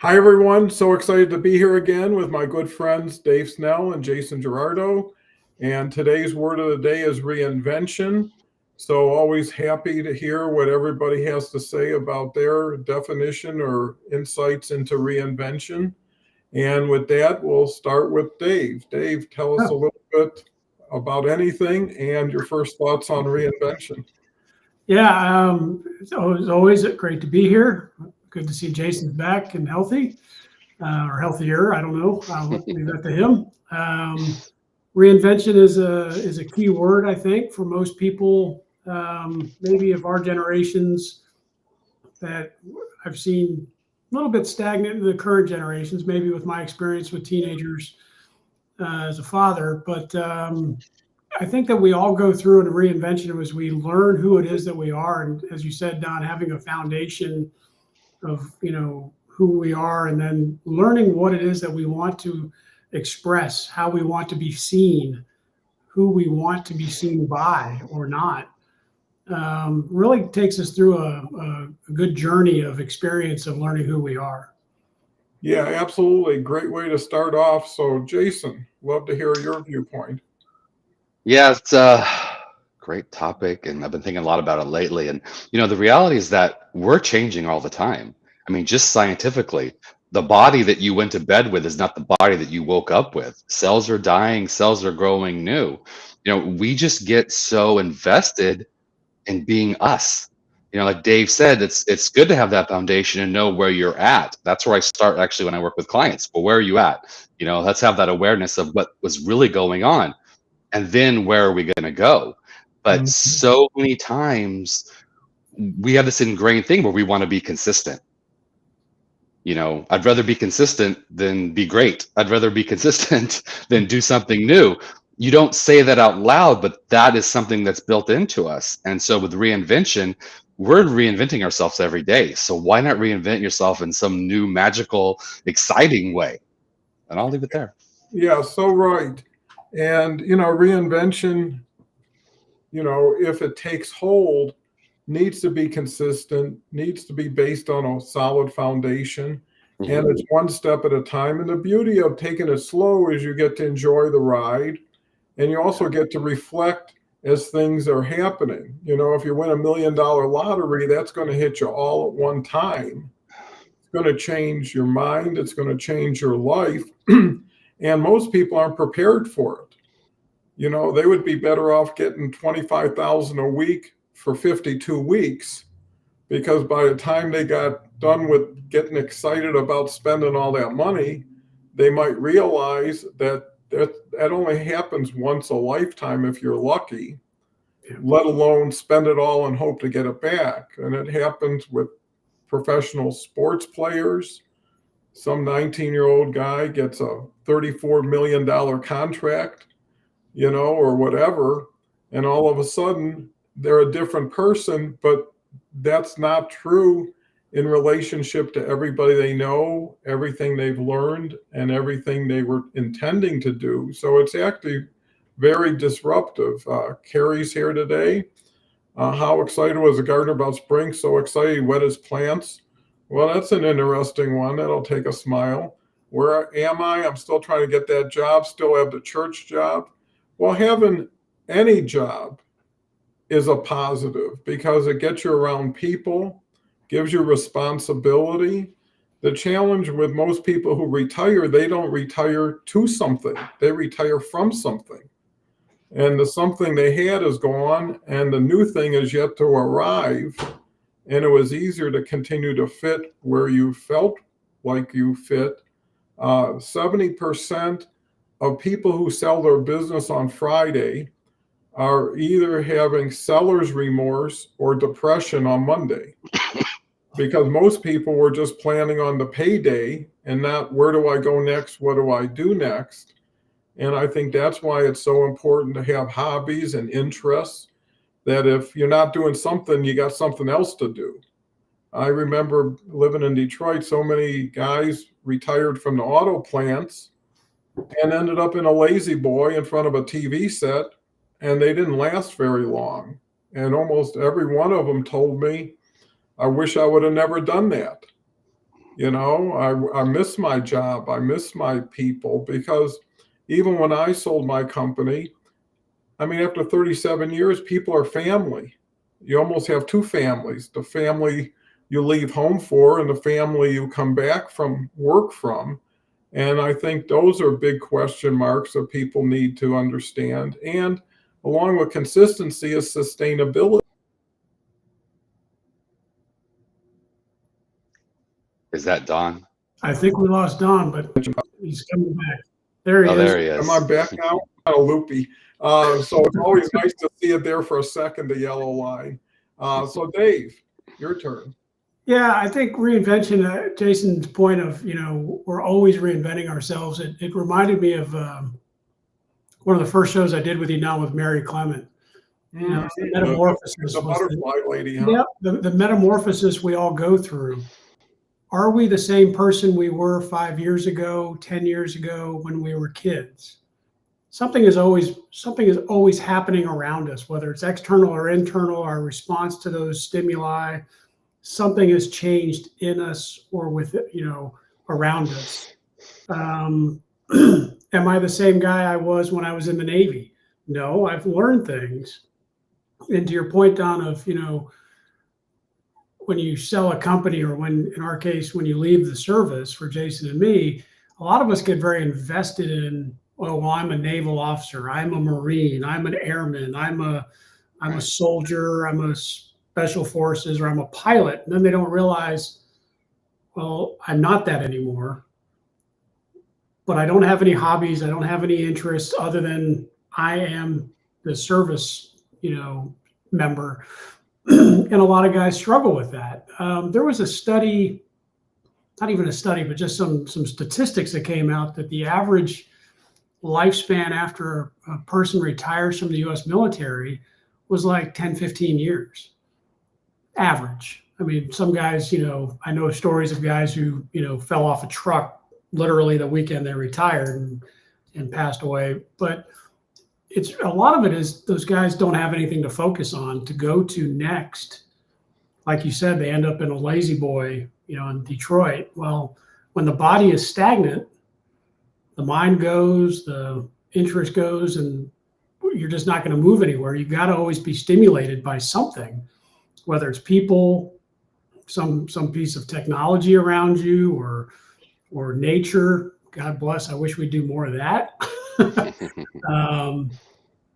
Hi, everyone. So excited to be here again with my good friends, Dave Snell and Jason Jurado. And today's word of the day is reinvention. So always happy to hear what everybody has to say about their definition or insights into reinvention. And with that, we'll start with Dave. Dave, tell us a Oh, little bit about anything and your first thoughts on reinvention. yeah, it's always great to be here. Good to see Jason's back and healthy, or healthier. I don't know. I'll leave that to him. Reinvention is a key word, I think, for most people, maybe of our generations that I've seen a little bit stagnant in the current generations, maybe with my experience with teenagers as a father. But I think that we all go through a reinvention as we learn who it is that we are, and as you said, Don, having a foundation of who we are, and then learning what it is that we want to express, how we want to be seen, who we want to be seen by or not. Really takes us through a good journey of experience of learning who we are. Yeah, absolutely. Great way to start off. So, Jason, love to hear your viewpoint. Yeah, it's a great topic, and I've been thinking a lot about it lately. And the reality is that we're changing all the time. I mean, just scientifically, the body that you went to bed with is not the body that you woke up with. Cells are dying, cells are growing new. We just get so invested in being us. Like Dave said, it's good to have that foundation and know where you're at. That's where I start actually when I work with clients. Well, where are you at? Let's have that awareness of what was really going on, and then where are we going to go? But Mhm. so many times we have this ingrained thing where we want to be consistent. I'd rather be consistent than be great. I'd rather be consistent than do something new. You don't say that out loud, but that is something that's built into us. And so with reinvention, we're reinventing ourselves every day. So why not reinvent yourself in some new, magical, exciting way? And I'll leave it there. Yeah, so right. And, reinvention, if it takes hold, needs to be consistent, needs to be based on a solid foundation. And Hmm. it's one step at a time. And the beauty of taking it slow is you get to enjoy the ride and you also get to reflect as things are happening. If you win $1 million lottery, that's going to hit you all at one time. It's going to change your mind, it's going to change your life. And most people aren't prepared for it. They would be better off getting 25,000 a week for 52 weeks because by the time they got done with getting excited about spending all that money, they might realize that only happens once a lifetime if you're lucky, Yeah. let alone spend it all and hope to get it back. And it happens with professional sports players. Some 19-year-old guy gets a $34 million contract, or whatever. And all of a sudden, they're a different person, but that's not true in relationship to everybody they know, everything they've learned, and everything they were intending to do. So it's actually very disruptive. Carrie's here today. How excited was the gardener about spring? So excited he wet his plants. Well, that's an interesting one. That'll take a smile. Where am I? I'm still trying to get that job, still have the church job. Well, having any job is a positive because it gets you around people, gives you responsibility. The challenge with most people who retire, they don't retire to something, they retire from something. And the something they had is gone, and the new thing is yet to arrive. And it was easier to continue to fit where you felt like you fit. 70% of people who sell their business on Friday are either having seller's remorse or depression on Monday because most people were just planning on the payday and not where do I go next? What do I do next? And I think that's why it's so important to have hobbies and interests that if you're not doing something, you got something else to do. I remember living in Detroit, so many guys retired from the auto plants and ended up in a lazy boy in front of a TV set, and they didn't last very long. And almost every one of them told me, I wish I would have never done that. I miss my job. I miss my people, because even when I sold my company, I mean, after 37 years, people are family. You almost have two families: the family you leave home for and the family you come back from work from. And I think those are big question marks that people need to understand. And along with consistency is sustainability. Is that Don? I think we lost Don, but he's coming back. There he Oh, is. there he Am I is. back now? Kind of loopy. So it's always nice to see it there for a second, the yellow line. So Dave, your turn. Yeah, I think reinvention, Jason's point of, we're always reinventing ourselves. It reminded me of one of the first shows I did with you now with Mary Clement. It's the metamorphosis. The butterfly lady, huh? Yeah, the metamorphosis we all go through. Are we the same person we were 5 years ago, 10 years ago when we were kids? Something is always happening around us, whether it's external or internal, our response to those stimuli. Something has changed in us or with around us. Am I the same guy I was when I was in the Navy? No, I've learned things. And to your point, Don, of when you sell a company, or when, in our case, when you leave the service, for Jason and me, a lot of us get very invested in, well, I'm a naval officer, I'm a Marine, I'm an airman, I'm a soldier, I'm a special forces, or I'm a pilot. And then they don't realize, well, I'm not that anymore. But I don't have any hobbies, I don't have any interests other than I am the service, member. And a lot of guys struggle with that. There was a study, not even a study, but just some statistics that came out that the average lifespan after a person retires from the US military was like 10, 15 years. Average. I mean, some guys, I know stories of guys who, fell off a truck literally the weekend they retired and passed away. But it's a lot of it is those guys don't have anything to focus on to go to next. Like you said, they end up in a lazy boy, in Detroit. Well, when the body is stagnant, the mind goes, the interest goes, and you're just not going to move anywhere. You've got to always be stimulated by something, whether it's people, some piece of technology around you, or nature. God bless. I wish we'd do more of that.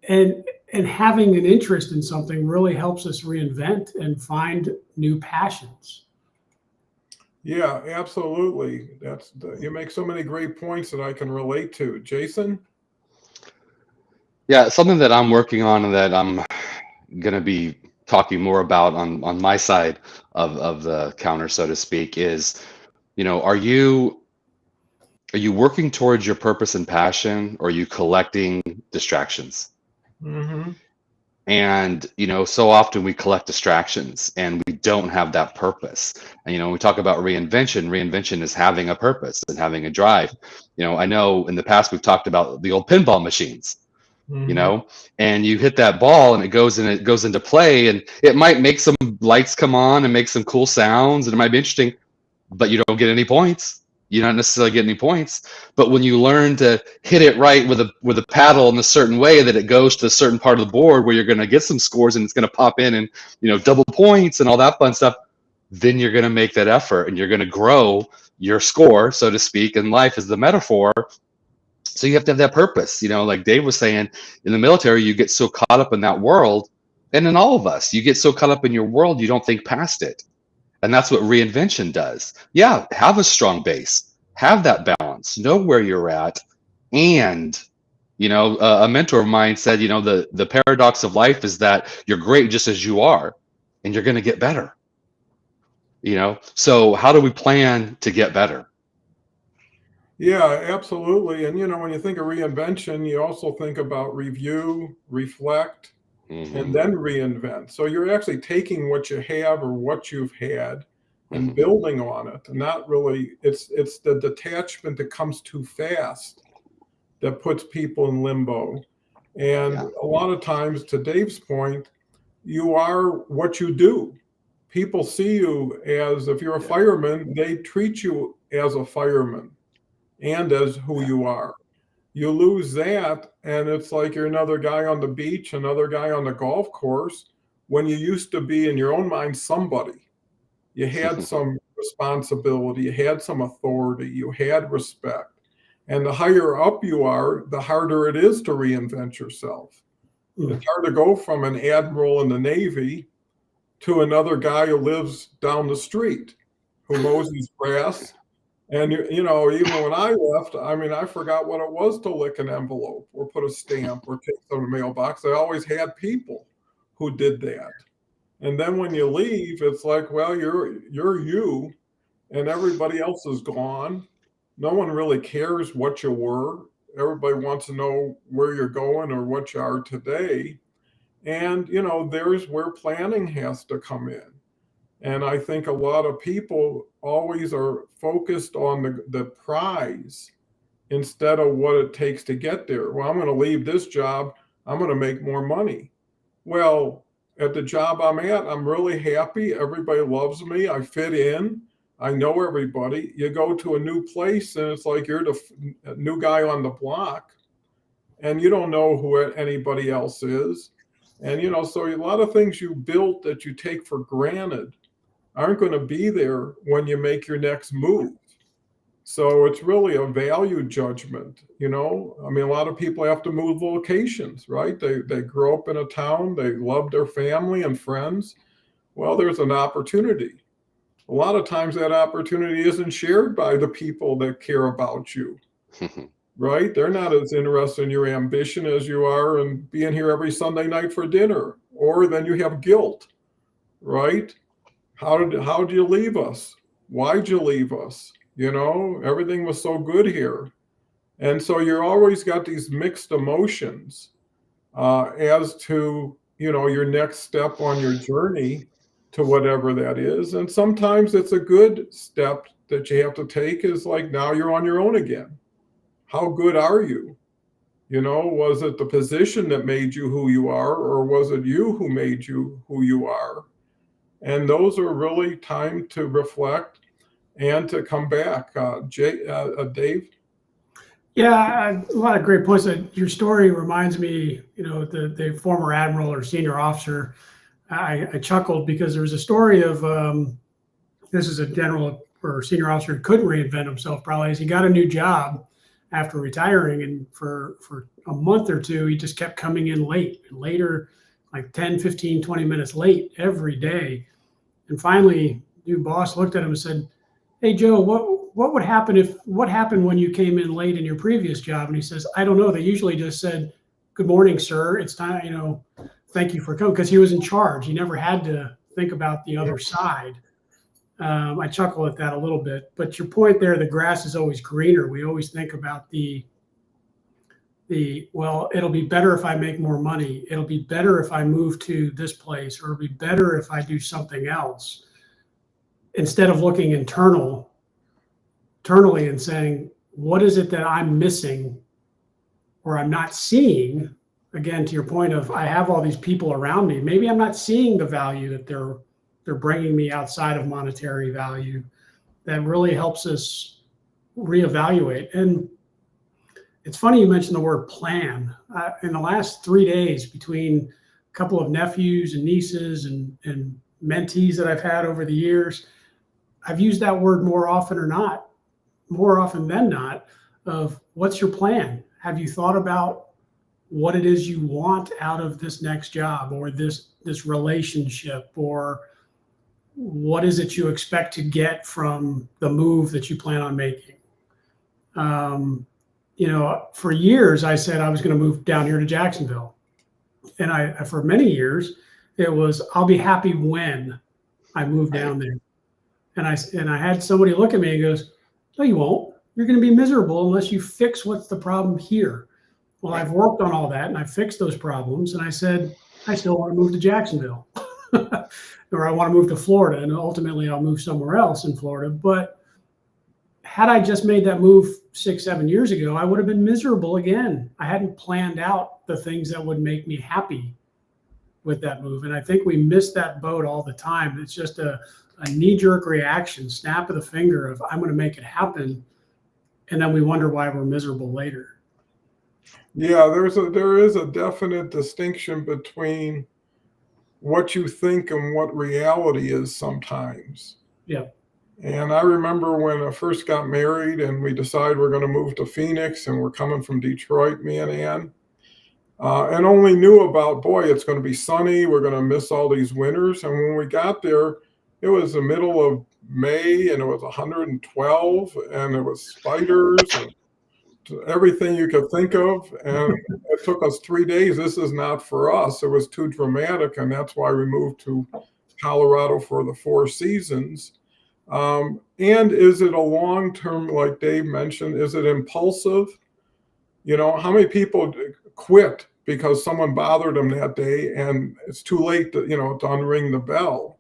And having an interest in something really helps us reinvent and find new passions. Yeah, absolutely. You make so many great points that I can relate to. Jason? Yeah, something that I'm working on and that I'm going to be talking more about on my side of the counter, so to speak, is, are you working towards your purpose and passion, or are you collecting distractions? Mm-hmm. And, so often we collect distractions and we don't have that purpose. And, when we talk about reinvention is having a purpose and having a drive. I know in the past we've talked about the old pinball machines, Mm-hmm. and you hit that ball and it goes into play, and it might make some lights come on and make some cool sounds, and it might be interesting, but you don't get any points. You don't necessarily get any points. But when you learn to hit it right with a paddle in a certain way that it goes to a certain part of the board where you're going to get some scores and it's going to pop in and double points and all that fun stuff, then you're going to make that effort and you're going to grow your score, so to speak. And life is the metaphor. So you have to have that purpose. Like Dave was saying, in the military, you get so caught up in that world, and in all of us, you get so caught up in your world, you don't think past it. And that's what reinvention does. Yeah, have a strong base, have that balance, know where you're at. And, a mentor of mine said, the paradox of life is that you're great just as you are, and you're going to get better. So how do we plan to get better? Yeah, absolutely. And when you think of reinvention, you also think about review, reflect, and then reinvent. So you're actually taking what you have or what you've had and building on it. And not really, it's the detachment that comes too fast that puts people in limbo. And a lot of times, to Dave's point, you are what you do. people see you as, if you're a fireman, they treat you as a fireman and as who you are. You lose that, and it's like you're another guy on the beach, another guy on the golf course, when you used to be, in your own mind, somebody. You had some responsibility, you had some authority, you had respect. And the higher up you are, the harder it is to reinvent yourself. It's hard to go from an admiral in the Navy to another guy who lives down the street, who mows his grass. And, you know, even when I left, I mean, I forgot what it was to lick an envelope or put a stamp or take some mailbox. I always had people who did that. And then when you leave, it's like, well, you're you, and everybody else is gone. No one really cares what you were. Everybody wants to know where you're going or what you are today. And, you know, there's where planning has to come in. And I think a lot of people always are focused on the prize instead of what it takes to get there. Well, I'm going to leave this job, I'm going to make more money. Well, at the job I'm at, I'm really happy. Everybody loves me. I fit in. I know everybody. You go to a new place and it's like you're the new guy on the block and you don't know who anybody else is. And, you know, so a lot of things you built that you take for granted aren't going to be there when you make your next move. So it's really a value judgment, you know. I mean, a lot of people have to move locations, right? They grow up in a town, they love their family and friends. Well, there's an opportunity. A lot of times that opportunity isn't shared by the people that care about you, right? They're not as interested in your ambition as you are in being here every Sunday night for dinner, or then you have guilt, right? How'd you leave us? Why'd you leave us? You know, everything was so good here. And so you're always got these mixed emotions as to, you know, your next step on your journey to whatever that is. And sometimes it's a good step that you have to take is like, now you're on your own again. How good are you? You know, was it the position that made you who you are, or was it you who made you who you are? And those are really time to reflect and to come back. Dave? Yeah, a lot of great points. Your story reminds me, you know, the former admiral or senior officer. I chuckled because there was a story of this is a general or senior officer who couldn't reinvent himself probably as he got a new job after retiring, and for a month or two he just kept coming in late and later, like 10, 15, 20 minutes late every day. And finally, new boss looked at him and said, "Hey, Joe, what happened when you came in late in your previous job?" And he says, "I don't know. They usually just said, 'Good morning, sir. It's time, you know, thank you for coming,' because he was in charge. He never had to think about the other side." I chuckle at that a little bit, but your point there, the grass is always greener. We always think about well, it'll be better if I make more money. It'll be better if I move to this place, or it'll be better if I do something else, instead of looking internally and saying, what is it that I'm missing or I'm not seeing? Again, to your point of, I have all these people around me. Maybe I'm not seeing the value that they're bringing me outside of monetary value. That really helps us reevaluate. And it's funny you mentioned the word plan. In the last 3 days, between a couple of nephews and nieces and mentees that I've had over the years, I've used that word more often than not, of what's your plan? Have you thought about what it is you want out of this next job, or this relationship, or what is it you expect to get from the move that you plan on making? You know, for years I said I was going to move down here to Jacksonville, and for many years it was, I'll be happy when I move down there. And I had somebody look at me and goes, "No, you won't. You're going to be miserable unless you fix what's the problem here." Well, I've worked on all that and I fixed those problems. And I said, I still want to move to Jacksonville or I want to move to Florida, and ultimately I'll move somewhere else in Florida. But had I just made that move 6, 7 years ago, I would have been miserable again. I hadn't planned out the things that would make me happy. with that move. And I think we miss that boat all the time. It's just a knee-jerk reaction, snap of the finger of I'm going to make it happen. And then we wonder why we're miserable later. Yeah, there is a definite distinction between what you think and what reality is sometimes. Yeah. And I remember when I first got married and we decided we're going to move to Phoenix, and we're coming from Detroit, me and Ann, and only knew about, boy, it's going to be sunny. We're going to miss all these winters. And when we got there, it was the middle of May and it was 112 and there was spiders and everything you could think of. And it took us 3 days. This is not for us. It was too dramatic. And that's why we moved to Colorado for the 4 seasons. And is it a long-term, like Dave mentioned, is it impulsive? You know, how many people quit because someone bothered them that day and it's too late to, to unring the bell?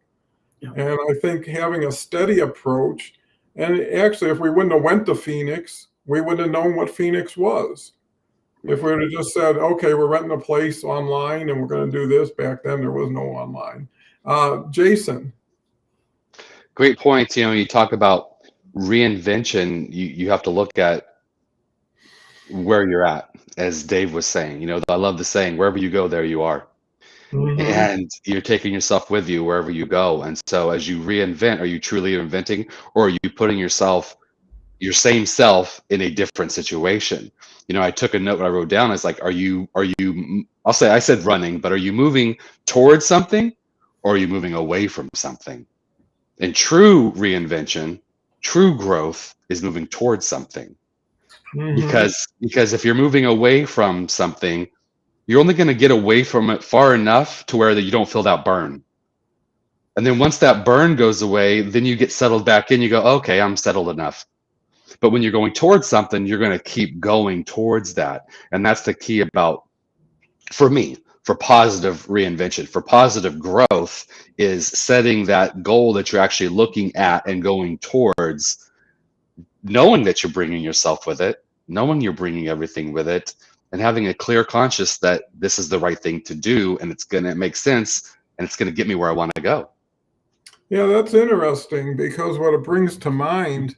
Yeah. And I think having a steady approach, and actually, if we wouldn't have went to Phoenix, we wouldn't have known what Phoenix was. If we would have just said, okay, we're renting a place online and we're going to do this, back then there was no online. Jason. Great points. You talk about reinvention. You have to look at where you're at, as Dave was saying. I love the saying, wherever you go, there you are. Mm-hmm. And you're taking yourself with you wherever you go. And so as you reinvent, are you truly inventing, or are you putting your same self in a different situation? I took a note I wrote down. It's like, I said running, but are you moving towards something, or are you moving away from something? And true reinvention, true growth is moving towards something. Mm-hmm. Because if you're moving away from something, you're only going to get away from it far enough to where that you don't feel that burn. And then once that burn goes away, then you get settled back in. You go, okay, I'm settled enough. But when you're going towards something, you're going to keep going towards that. And that's the key for me, for positive reinvention, for positive growth, is setting that goal that you're actually looking at and going towards, knowing that you're bringing yourself with it, knowing you're bringing everything with it, and having a clear conscience that this is the right thing to do, and it's going to make sense, and it's going to get me where I want to go. Yeah, that's interesting, because what it brings to mind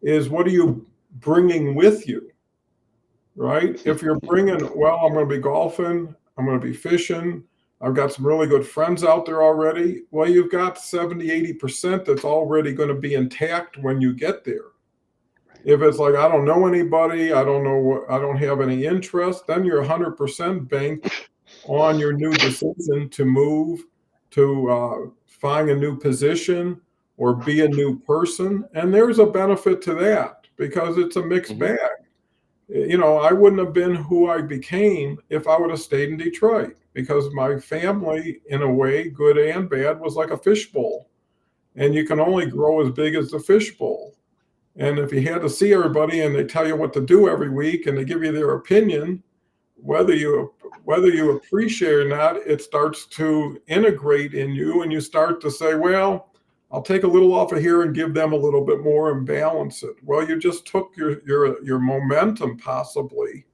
is, what are you bringing with you, right? If you're bringing, well, I'm going to be golfing, I'm going to be fishing, I've got some really good friends out there already. Well, you've got 70, 80% that's already going to be intact when you get there. If it's like, I don't know anybody, I don't have any interest, then you're 100% banked on your new decision to move, to find a new position or be a new person. And there's a benefit to that, because it's a mixed bag. I wouldn't have been who I became if I would have stayed in Detroit, because my family, in a way, good and bad, was like a fishbowl. And you can only grow as big as the fishbowl. And if you had to see everybody and they tell you what to do every week and they give you their opinion, whether you appreciate it or not, it starts to integrate in you, and you start to say, well, I'll take a little off of here and give them a little bit more and balance it. Well, you just took your momentum possibly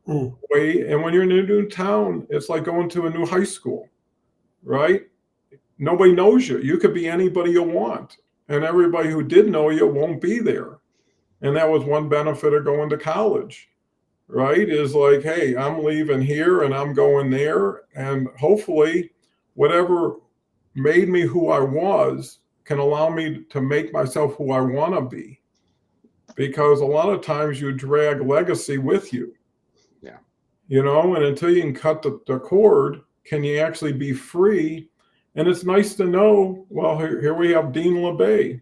away. And when you're in a new town, it's like going to a new high school, right? Nobody knows you. You could be anybody you want. And everybody who did know you won't be there. And that was one benefit of going to college, right? Is like, hey, I'm leaving here and I'm going there. And hopefully whatever made me who I was can allow me to make myself who I want to be. Because a lot of times you drag legacy with you. Yeah. And until you can cut the cord, can you actually be free? And it's nice to know, well, here we have Dean LeBay.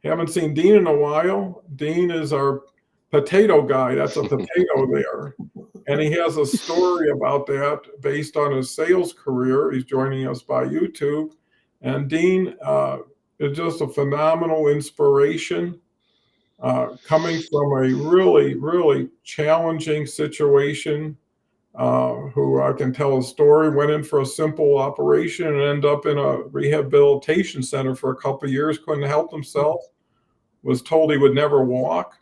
Haven't seen Dean in a while. Dean is our potato guy. That's a potato there. And he has a story about that based on his sales career. He's joining us by YouTube. And Dean is just a phenomenal inspiration, coming from a really, really challenging situation. Who I can tell a story, went in for a simple operation and ended up in a rehabilitation center for a couple of years, couldn't help himself, was told he would never walk.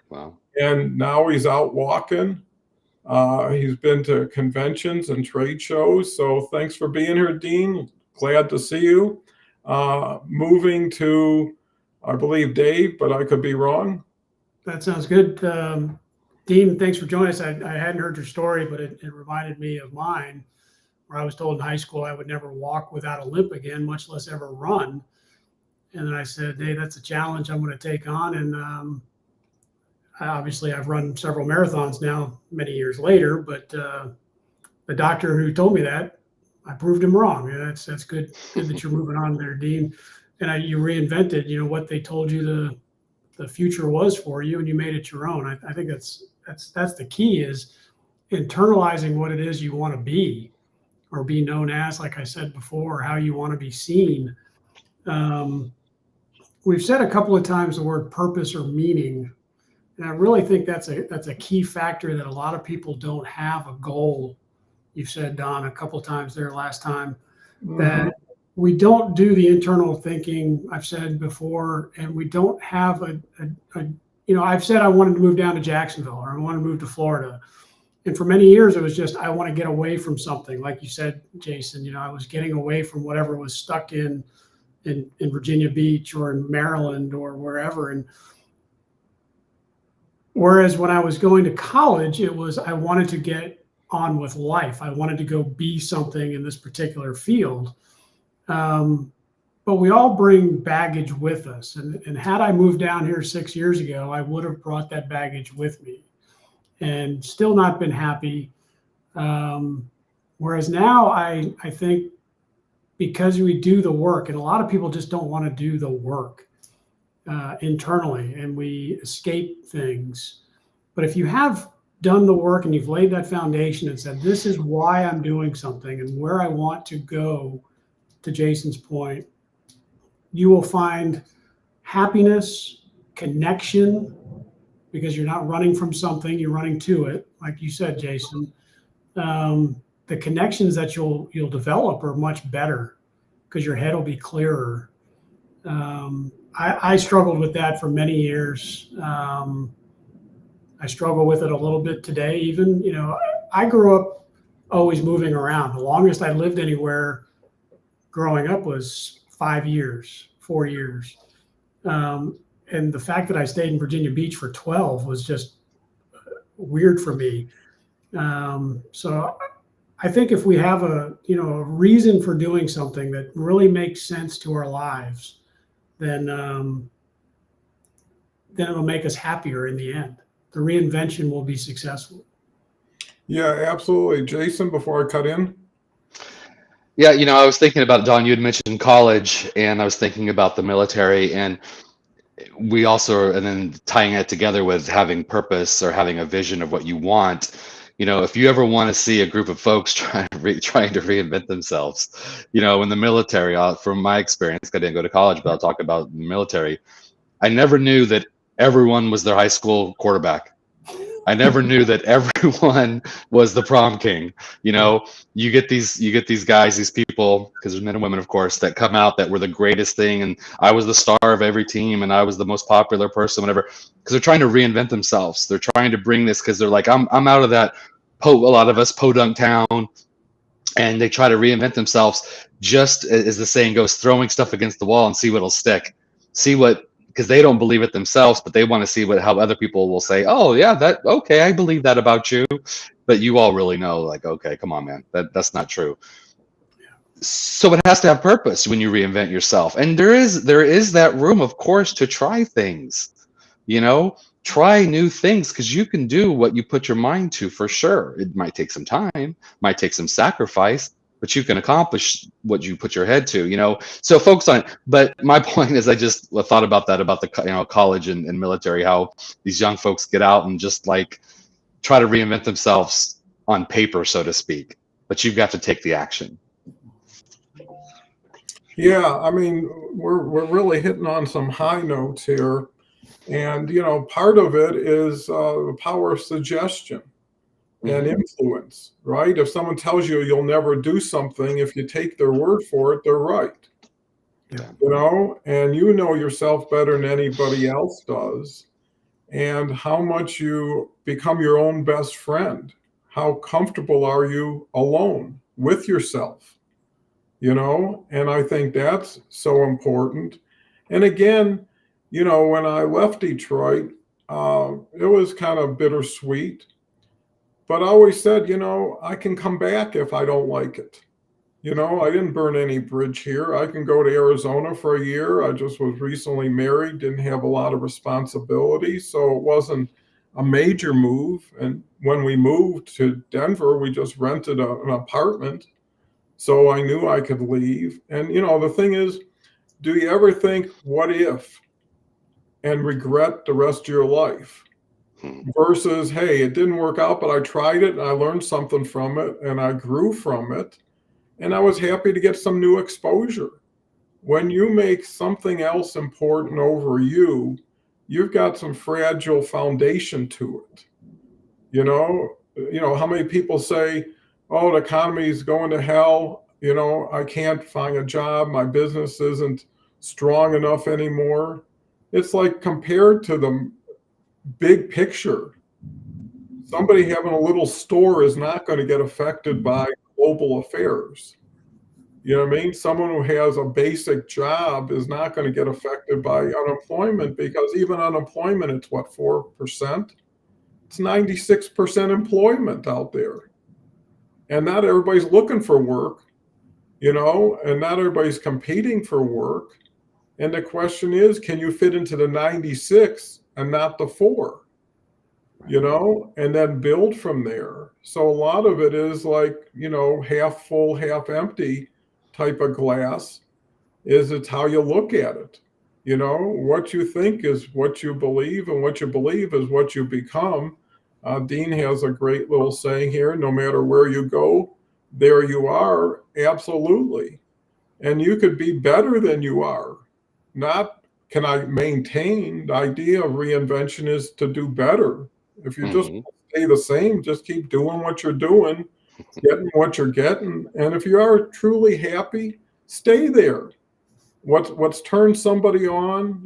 Wow. And now he's out walking. He's been to conventions and trade shows. So thanks for being here, Dean. Glad to see you. Moving to, I believe, Dave, but I could be wrong. That sounds good. Dean, thanks for joining us. I hadn't heard your story, but it reminded me of mine, where I was told in high school I would never walk without a limp again, much less ever run. And then I said, hey, that's a challenge I'm going to take on. And obviously I've run several marathons now, many years later, but the doctor who told me that, I proved him wrong. And that's good that you're moving on there, Dean. And you reinvented, what they told you the future was for you, and you made it your own. I think that's the key, is internalizing what it is you want to be, or be known as, like I said before, how you want to be seen. We've said a couple of times the word purpose or meaning, and I really think that's a key factor, that a lot of people don't have a goal. You've said, Don, a couple of times there last time, that we don't do the internal thinking, I've said before, and we don't have I've said I wanted to move down to Jacksonville, or I want to move to Florida. And for many years, it was just, I want to get away from something. Like you said, Jason, I was getting away from whatever was stuck in Virginia Beach or in Maryland or wherever. And whereas when I was going to college, it was, I wanted to get on with life. I wanted to go be something in this particular field. But we all bring baggage with us. And had I moved down here 6 years ago, I would have brought that baggage with me and still not been happy. Whereas now I think, because we do the work, and a lot of people just don't want to do the work internally, and we escape things. But if you have done the work and you've laid that foundation and said, this is why I'm doing something and where I want to go, to Jason's point, you will find happiness, connection, because you're not running from something, you're running to it. Like you said, Jason, the connections that you'll develop are much better, because your head will be clearer. I struggled with that for many years. I struggle with it a little bit today. Even, I grew up always moving around. The longest I lived anywhere growing up was 5 years, 4 years. And the fact that I stayed in Virginia Beach for 12 was just weird for me. So I think if we have a reason for doing something that really makes sense to our lives, then it'll make us happier in the end. The reinvention will be successful. Yeah, absolutely. Jason, before I cut in. Yeah, I was thinking about, Don, you had mentioned college, and I was thinking about the military, and we also, and then tying it together with having purpose or having a vision of what you want. If you ever want to see a group of folks trying to reinvent themselves, in the military, from my experience, I didn't go to college, but I'll talk about the military. I never knew that everyone was their high school quarterback. I never knew that everyone was the prom king. You get these guys, these people, because there's men and women, of course, that come out that were the greatest thing, and I was the star of every team, and I was the most popular person, whatever. Because they're trying to reinvent themselves. They're trying to bring this, because they're like, I'm out of that. A lot of us podunk town, and they try to reinvent themselves. Just as the saying goes, throwing stuff against the wall and see what'll stick. Because they don't believe it themselves, but they want to see how other people will say, oh yeah, okay, I believe that about you. But you all really know, like, okay, come on, man, that's not true. So it has to have purpose when you reinvent yourself. And there is that room, of course, to try things, try new things, because you can do what you put your mind to, for sure. It might take some time, might take some sacrifice, but you can accomplish what you put your head to, so focus on it. But my point is, I just thought about that, about the college and military, how these young folks get out and just like try to reinvent themselves on paper, so to speak, but you've got to take the action. Yeah, I mean, we're really hitting on some high notes here. And, part of it is the power of suggestion and influence, right? If someone tells you you'll never do something, if you take their word for it, they're right. Yeah. And you know yourself better than anybody else does, and how much you become your own best friend. how comfortable are you alone with yourself? And I think that's so important. And again, when I left Detroit, it was kind of bittersweet, but I always said, I can come back if I don't like it. I didn't burn any bridge here. I can go to Arizona for a year. I just was recently married, didn't have a lot of responsibility, so it wasn't a major move. And when we moved to Denver, we just rented an apartment. So I knew I could leave. And, the thing is, do you ever think, what if, and regret the rest of your life? Versus, hey, it didn't work out, but I tried it and I learned something from it and I grew from it. And I was happy to get some new exposure. When you make something else important over you've got some fragile foundation to it. How many people say, oh, the economy is going to hell. I can't find a job. My business isn't strong enough anymore. It's like compared to the big picture, somebody having a little store is not going to get affected by global affairs. You know what I mean? Someone who has a basic job is not going to get affected by unemployment, because even unemployment, it's what, 4%? It's 96% employment out there. And not everybody's looking for work, and not everybody's competing for work. And the question is, can you fit into the 96 and not the 4? And then build from there. So a lot of it is like, half full, half empty type of glass. It's how you look at it. What you think is what you believe, and what you believe is what you become. Dean has a great little saying here: no matter where you go, there you are. Absolutely. And you could be better than you are. Not can I maintain. The idea of reinvention is to do better. If you just stay the same, just keep doing what you're doing, getting what you're getting. And if you are truly happy, stay there. What's turned somebody on,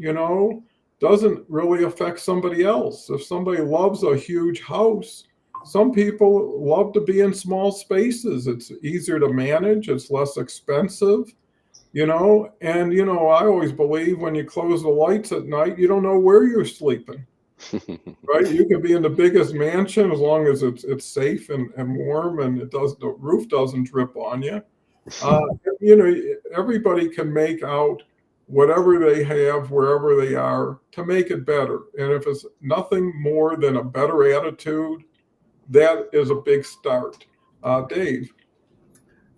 doesn't really affect somebody else. If somebody loves a huge house, some people love to be in small spaces. It's easier to manage. It's less expensive, and, I always believe when you close the lights at night, you don't know where you're sleeping. Right? You can be in the biggest mansion as long as it's safe and warm, and the roof doesn't drip on you. Everybody can make out whatever they have, wherever they are, to make it better. And if it's nothing more than a better attitude, that is a big start. Dave.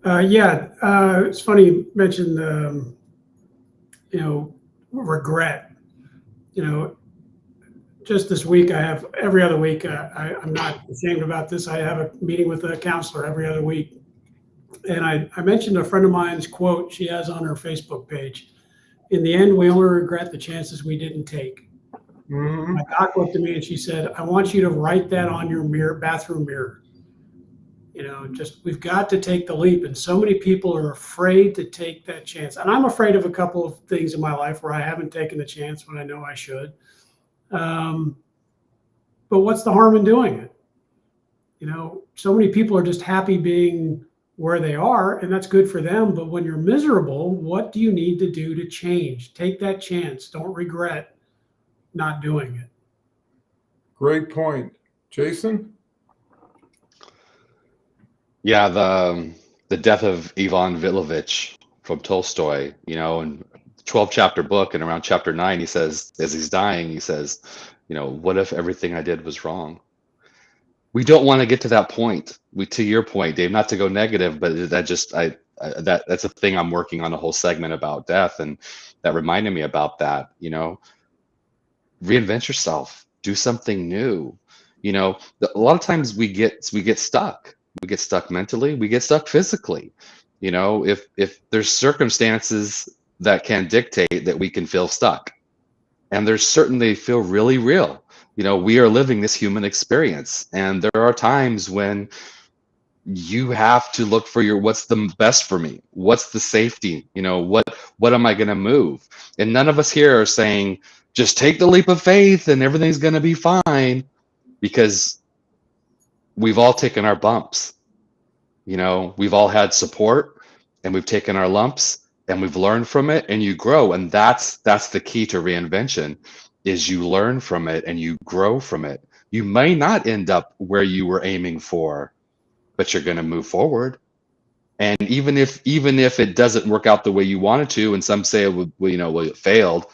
It's funny you mentioned, regret. Just this week, I have every other week. I'm not ashamed about this. I have a meeting with a counselor every other week. And I mentioned a friend of mine's quote she has on her Facebook page. In the end, we only regret the chances we didn't take. Mm-hmm. My doc looked at me and she said, I want you to write that on your bathroom mirror. We've got to take the leap. And so many people are afraid to take that chance. And I'm afraid of a couple of things in my life where I haven't taken the chance when I know I should. But what's the harm in doing it? So many people are just happy being where they are, and that's good for them. But when you're miserable, what do you need to do to change? Take that chance. Don't regret not doing it. Great point. Jason? Yeah, the death of Ivan Vilovich from Tolstoy, and 12-chapter book, and around chapter 9, he says, as he's dying, he says, what if everything I did was wrong? We don't want to get to that point. To your point, Dave, not to go negative, but that's a thing I'm working on a whole segment about death, and that reminded me about that. Reinvent yourself, do something new. A lot of times we get stuck. We get stuck mentally. We get stuck physically. If there's circumstances that can dictate that we can feel stuck, and there's certainly feel really real. We are living this human experience, and there are times when you have to look for what's the best for me, what's the safety, what am I going to move? And none of us here are saying just take the leap of faith and everything's going to be fine, because we've all taken our bumps. You know, we've all had support, and we've taken our lumps, and we've learned from it, and you grow. And that's the key to reinvention, is you learn from it and you grow from it. You may not end up where you were aiming for, but you're going to move forward. And even if it doesn't work out the way you wanted to, and some say it failed,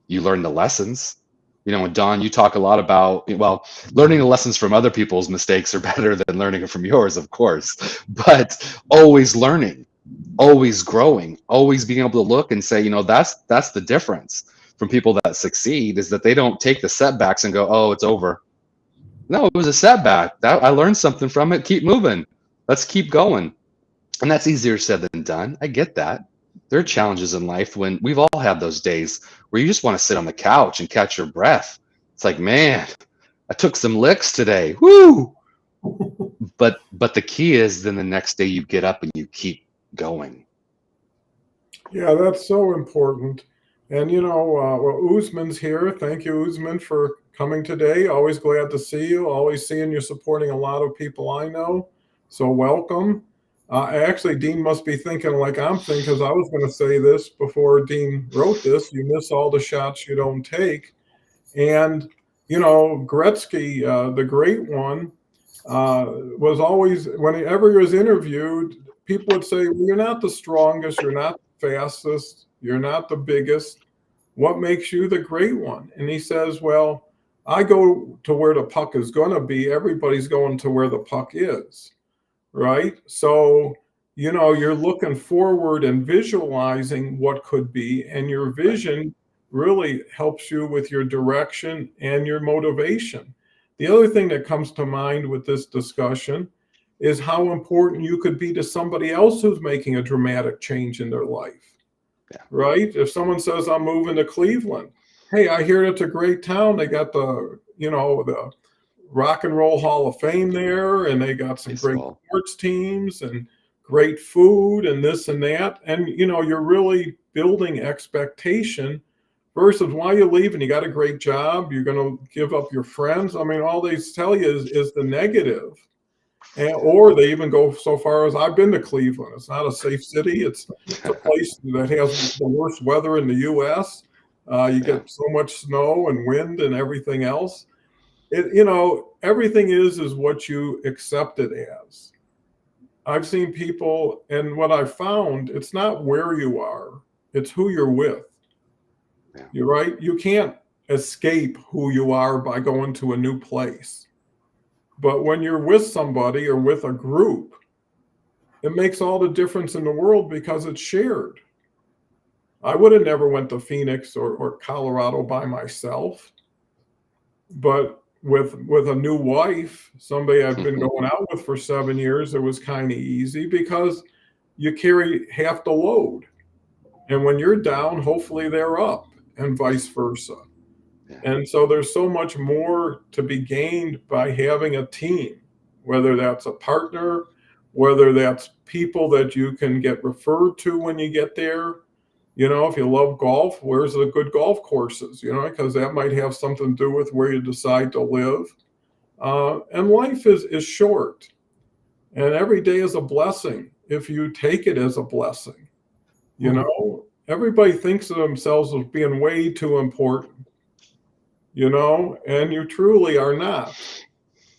you learn the lessons. You know, and Don, you talk a lot about, well, learning the lessons from other people's mistakes are better than learning from yours, of course, but always learning, always growing, always being able to look and say, that's the difference from people that succeed, is that they don't take the setbacks and go, oh, it's over. No, it was a setback. I learned something from it. Keep moving. Let's keep going. And that's easier said than done. I get that. There are challenges in life when we've all had those days where you just want to sit on the couch and catch your breath. It's like, man, I took some licks today. Woo! But the key is then the next day you get up and you keep going. Yeah, that's so important. And well, Usman's here. Thank you, Usman, for coming today. Always glad to see you. Always seeing you supporting a lot of people I know. So welcome. Actually, Dean must be thinking like I'm thinking, because I was going to say this before Dean wrote this. You miss all the shots you don't take. And, Gretzky, the great one, was always, whenever he was interviewed, people would say, well, you're not the strongest, you're not the fastest, you're not the biggest. What makes you the great one? And he says, well, I go to where the puck is going to be. Everybody's going to where the puck is. Right? So, you're looking forward and visualizing what could be, and your vision really helps you with your direction and your motivation. The other thing that comes to mind with this discussion is how important you could be to somebody else who's making a dramatic change in their life. Yeah. Right? If someone says, I'm moving to Cleveland, hey, I hear it's a great town. They got the Rock and Roll Hall of Fame there, and they got some great sports teams and great food and this and that. And, you're really building expectation versus why you leave and you got a great job, you're going to give up your friends. I mean, all they tell you is the negative. Or they even go so far as, I've been to Cleveland. It's not a safe city. It's a place that has the worst weather in the U.S. You get so much snow and wind and everything else. Everything is what you accept it as. I've seen people, and what I found, it's not where you are, it's who you're with. Yeah. You're right. You can't escape who you are by going to a new place. But when you're with somebody or with a group, it makes all the difference in the world because it's shared. I would have never went to Phoenix or Colorado by myself, but with a new wife, somebody I've been going out with for 7 years, it was kind of easy because you carry half the load. And when you're down, hopefully they're up, and vice versa. Yeah. And so there's so much more to be gained by having a team, whether that's a partner, whether that's people that you can get referred to when you get there. If you love golf, where's the good golf courses, because that might have something to do with where you decide to live. And life is short. And every day is a blessing if you take it as a blessing. Everybody thinks of themselves as being way too important, and you truly are not.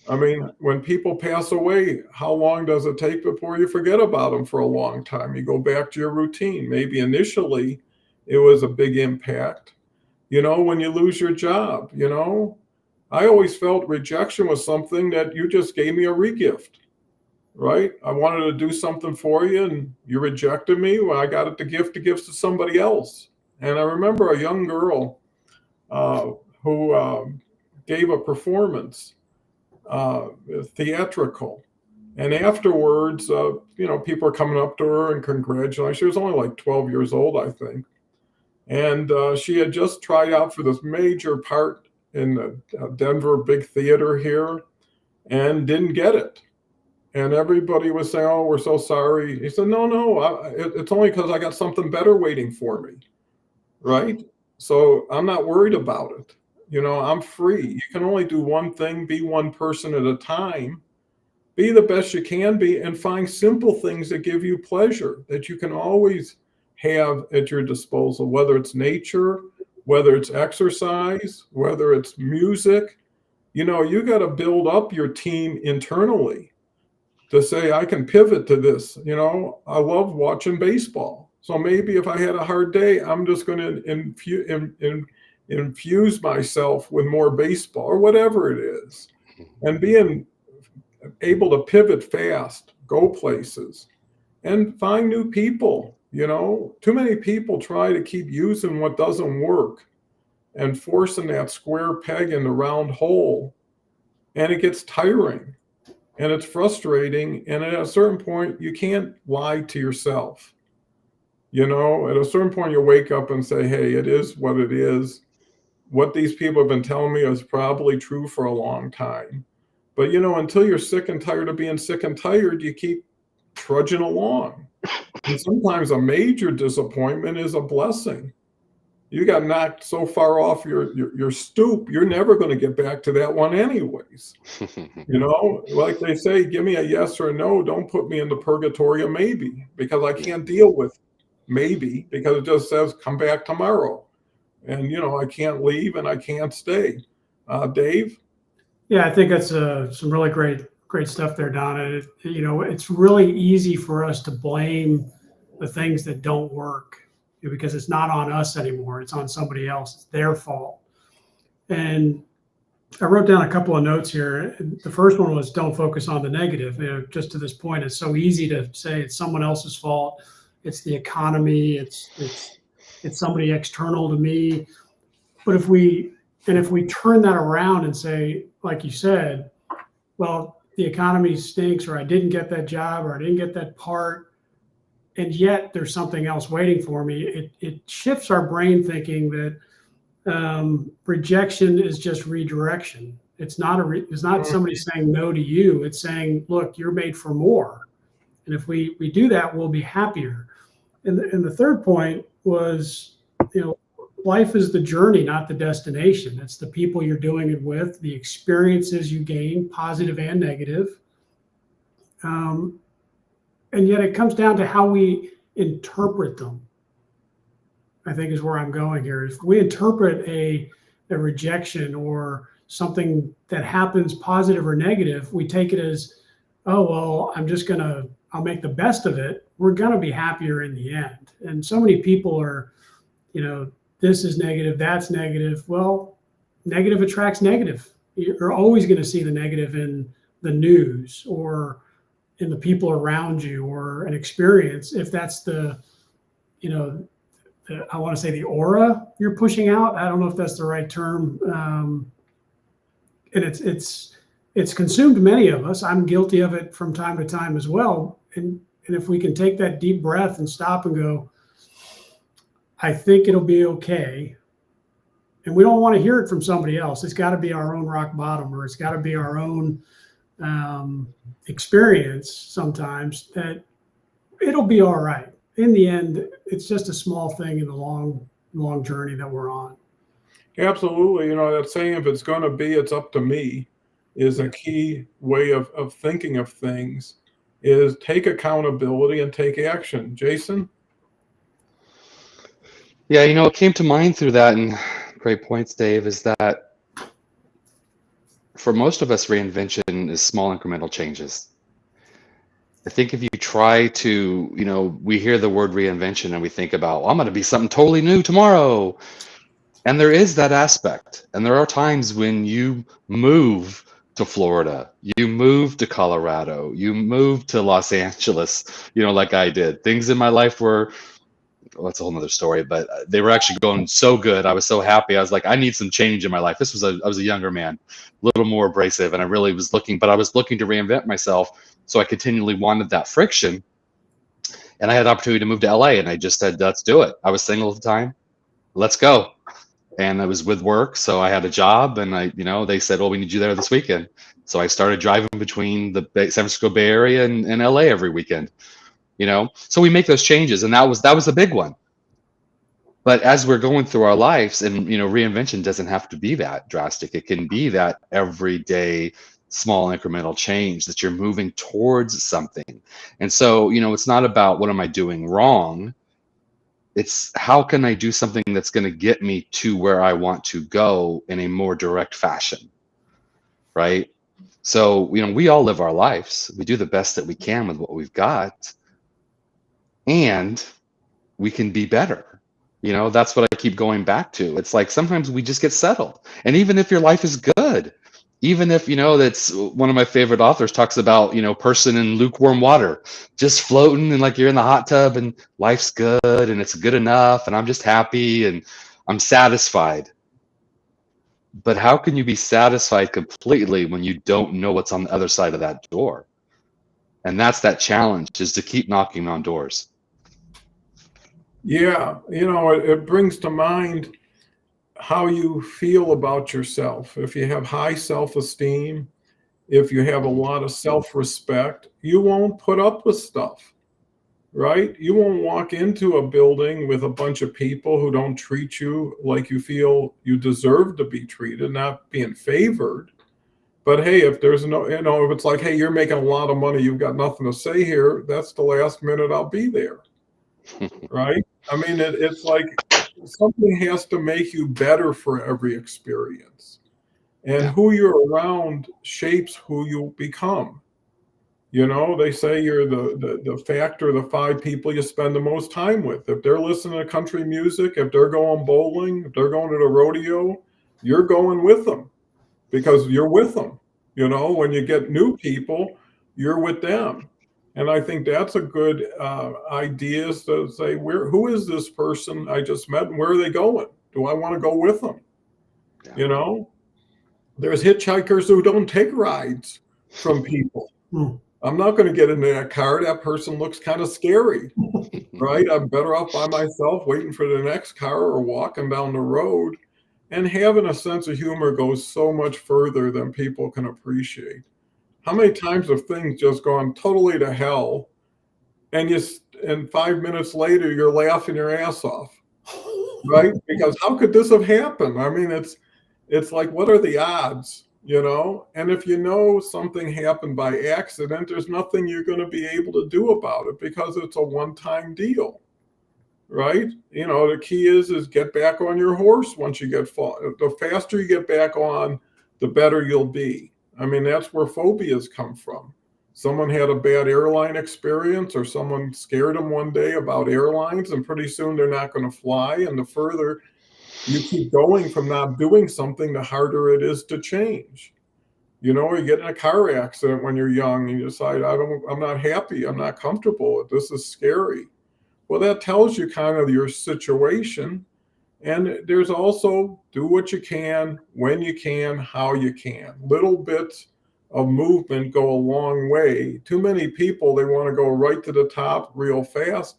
I mean, when people pass away, how long does it take before you forget about them for a long time? You go back to your routine. Maybe initially it was a big impact. When you lose your job, I always felt rejection was something that you just gave me a regift, right? I wanted to do something for you and you rejected me. Well, I got it to give to somebody else. And I remember a young girl who gave a performance, theatrical. And afterwards, people are coming up to her and congratulating her. She was only like 12 years old, I think. And she had just tried out for this major part in the Denver big theater here and didn't get it. And everybody was saying, oh, we're so sorry. He said, no, it's only because I got something better waiting for me, right? So I'm not worried about it. I'm free. You can only do one thing, be one person at a time. Be the best you can be and find simple things that give you pleasure that you can always have at your disposal, whether it's nature, whether it's exercise, whether it's music. You got to build up your team internally to say, I can pivot to this. I love watching baseball. So maybe if I had a hard day, I'm just going to infuse myself with more baseball or whatever it is. And being able to pivot fast, go places, and find new people. Too many people try to keep using what doesn't work and forcing that square peg in the round hole. And it gets tiring and it's frustrating. And at a certain point, you can't lie to yourself. At a certain point, you wake up and say, hey, it is what it is. What these people have been telling me is probably true for a long time. But, until you're sick and tired of being sick and tired, you keep trudging along. And sometimes a major disappointment is a blessing. You got knocked so far off your stoop, you're never going to get back to that one anyways. Like they say, give me a yes or a no. Don't put me in the purgatory of maybe, because I can't deal with maybe, because it just says come back tomorrow. And, I can't leave and I can't stay. Dave? Yeah, I think that's some really great stuff there, Donna. It's really easy for us to blame the things that don't work because it's not on us anymore. It's on somebody else. It's their fault. And I wrote down a couple of notes here. The first one was don't focus on the negative. Just to this point, it's so easy to say it's someone else's fault. It's the economy. It's somebody external to me. But if we turn that around and say, like you said, well, the economy stinks, or I didn't get that job, or I didn't get that part, and yet there's something else waiting for me, it shifts our brain thinking that rejection is just redirection. It's not somebody saying no to you. It's saying, look, you're made for more. And if we do that, we'll be happier. And the third point was, life is the journey, not the destination. It's the people you're doing it with, the experiences you gain, positive and negative. And yet it comes down to how we interpret them, I think is where I'm going here. If we interpret a rejection or something that happens positive or negative, we take it as, oh, well, I'll make the best of it. We're going to be happier in the end. And so many people are, this is negative, that's negative. Well, negative attracts negative. You're always going to see the negative in the news or in the people around you or an experience. If that's I want to say the aura you're pushing out. I don't know if that's the right term. And it's consumed many of us. I'm guilty of it from time to time as well. And if we can take that deep breath and stop and go, I think it'll be okay. And we don't want to hear it from somebody else. It's got to be our own rock bottom, or it's got to be our own experience sometimes, that it'll be all right. In the end, it's just a small thing in the long journey that we're on. Absolutely. That saying, if it's going to be, it's up to me, is a key way of thinking of things, is take accountability and take action. Jason? Yeah, what came to mind through that, and great points, Dave, is that for most of us, reinvention is small incremental changes. I think if you try to, we hear the word reinvention and we think about, well, I'm going to be something totally new tomorrow. And there is that aspect. And there are times when you move to Florida, you move to Colorado, you move to Los Angeles, like I did. Things in my life were, well, that's a whole nother story, but they were actually going so good. I was so happy. I was like, I need some change in my life. I was a younger man, a little more abrasive, and I really was looking to reinvent myself. So I continually wanted that friction. And I had the opportunity to move to LA, and I just said, let's do it. I was single at the time. Let's go. And I was with work. So I had a job, and they said, well, we need you there this weekend. So I started driving between the San Francisco Bay Area and LA every weekend. So we make those changes, and that was a big one. But as we're going through our lives, and reinvention doesn't have to be that drastic. It can be that everyday small incremental change that you're moving towards something. And so, it's not about what am I doing wrong? It's how can I do something that's going to get me to where I want to go in a more direct fashion, right? So, we all live our lives. We do the best that we can with what we've got, and we can be better. That's what I keep going back to. It's like sometimes we just get settled. And even if your life is good, even if, that's one of my favorite authors talks about, person in lukewarm water, just floating and like you're in the hot tub and life's good and it's good enough and I'm just happy and I'm satisfied. But how can you be satisfied completely when you don't know what's on the other side of that door? And that's that challenge, is to keep knocking on doors. Yeah, it brings to mind how you feel about yourself. If you have high self-esteem, if you have a lot of self-respect, you won't put up with stuff, right? You won't walk into a building with a bunch of people who don't treat you like you feel you deserve to be treated, not being favored. But hey, if there's no, if it's like, hey, you're making a lot of money, you've got nothing to say here, that's the last minute I'll be there, right? I mean, it's like something has to make you better for every experience. And who you're around shapes who you become. They say you're the factor of the 5 people you spend the most time with. If they're listening to country music, if they're going bowling, if they're going to the rodeo, you're going with them because you're with them. When you get new people, you're with them. And I think that's a good idea, is to say, who is this person I just met and where are they going? Do I want to go with them? Yeah. There's hitchhikers who don't take rides from people. I'm not going to get into that car. That person looks kind of scary, right? I'm better off by myself waiting for the next car or walking down the road. And having a sense of humor goes so much further than people can appreciate. How many times have things just gone totally to hell, and 5 minutes later you're laughing your ass off, right? Because how could this have happened? I mean, it's like, what are the odds? And if something happened by accident, there's nothing you're going to be able to do about it because it's a one-time deal, right? The key is get back on your horse once you get the faster you get back on, the better you'll be. I mean, that's where phobias come from. Someone had a bad airline experience, or someone scared them one day about airlines, and pretty soon they're not going to fly. And the further you keep going from not doing something, the harder it is to change. You get in a car accident when you're young and you decide, I'm not happy. I'm not comfortable. This is scary. Well, that tells you kind of your situation. And there's also do what you can, when you can, how you can. Little bits of movement go a long way. Too many people, they want to go right to the top real fast.